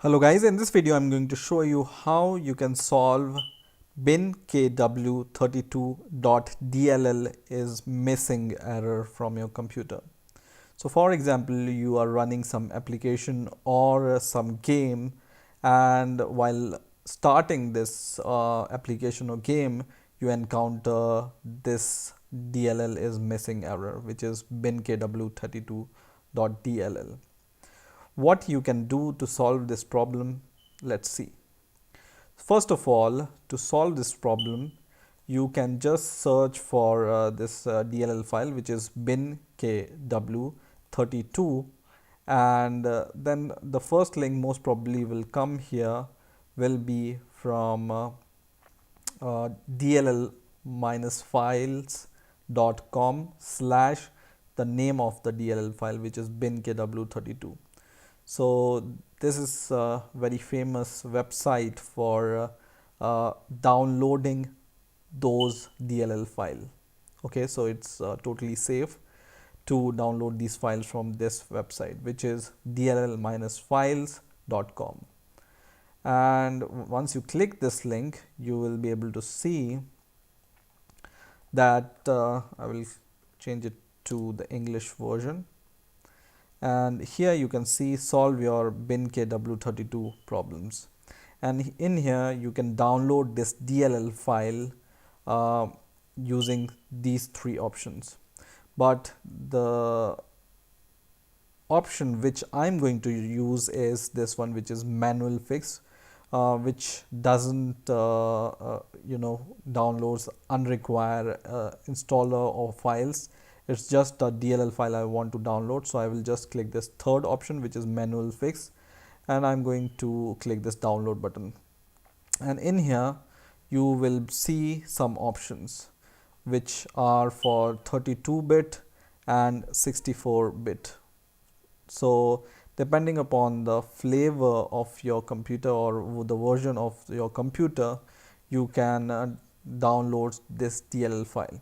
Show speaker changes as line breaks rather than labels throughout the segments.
Hello guys, in this video I'm going to show you how you can solve binkw32.dll is missing error from your computer. So for example, you are running some application or some game, and while starting this application or game, you encounter this DLL is missing error, which is binkw32.dll. What you can do to solve this problem, let's see. First of all, to solve this problem, you can just search for this DLL file, which is binkw32, and then the first link most probably will come here, will be from dll-files.com slash the name of the DLL file, which is binkw32. So this is a very famous website for downloading those DLL file. Okay, so it's totally safe to download these files from this website, which is dll-files.com. And once you click this link, you will be able to see that I will change it to the English version. And here you can see solve your binkw32 problems, and in here you can download this DLL file using these three options. But the option which I'm going to use is this one, which is manual fix, which doesn't downloads unrequired installer or files. It's just a DLL file I want to download, so I will just click this third option, which is manual fix, and I'm going to click this download button. And in here you will see some options which are for 32-bit and 64-bit. So depending upon the flavor of your computer or the version of your computer, you can download this DLL file.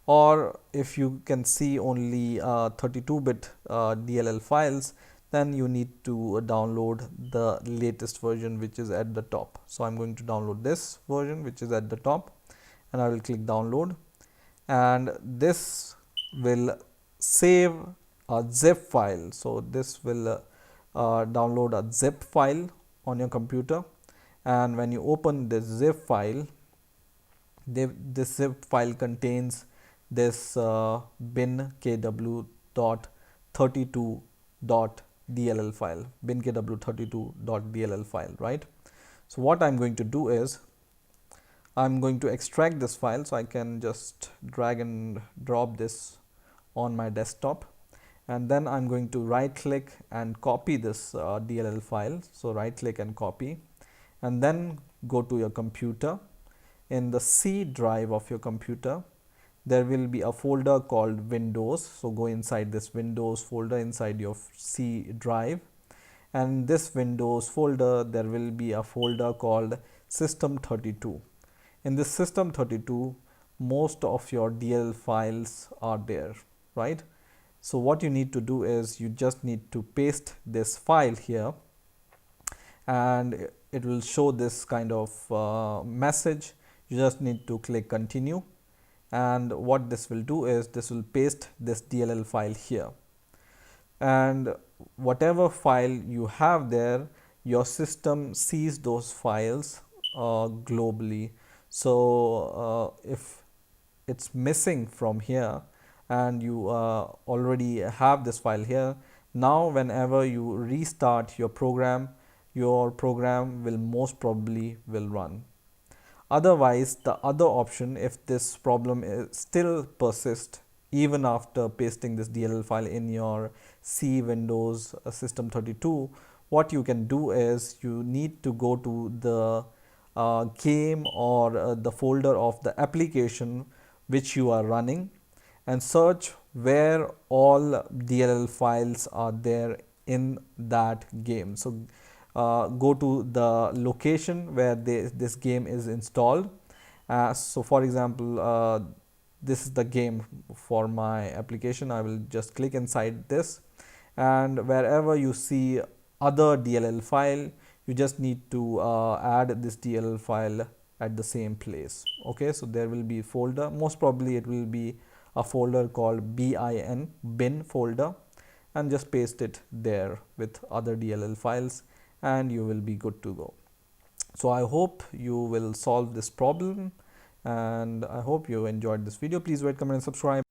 Or if you can see only 32-bit DLL files, then you need to download the latest version, which is at the top. So I'm going to download this version, which is at the top, and I will click download, and this will save a zip file. So this will download a zip file on your computer, and when you open this zip file, this zip file contains this binkw32.dll file, binkw32.dll file, right? So what I'm going to do is I'm going to extract this file, so I can just drag and drop this on my desktop, and then I'm going to right click and copy this DLL file. So right click and copy, and then go to your computer. In the C drive of your computer, there will be a folder called Windows. So go inside this Windows folder inside your C drive, and this Windows folder there will be a folder called System32. In this System32, most of your DLL files are there, right? So what you need to do is you just need to paste this file here, and it will show this kind of message. You just need to click continue, and what this will do is this will paste this DLL file here, and whatever file you have there, your system sees those files globally. So if it's missing from here and you already have this file here, now whenever you restart your program will most probably will run. Otherwise, the other option, if this problem still persists even after pasting this DLL file in your C Windows System32, what you can do is you need to go to the game or the folder of the application which you are running, and search where all DLL files are there in that game. So go to the location where this game is installed. So for example, this is the game for my application. I will just click inside this, and wherever you see other DLL file, you just need to add this DLL file at the same place. Okay, so there will be folder, most probably it will be a folder called bin folder, and just paste it there with other DLL files and you will be good to go. So I hope you will solve this problem, and I hope you enjoyed this video. Please rate, comment and subscribe.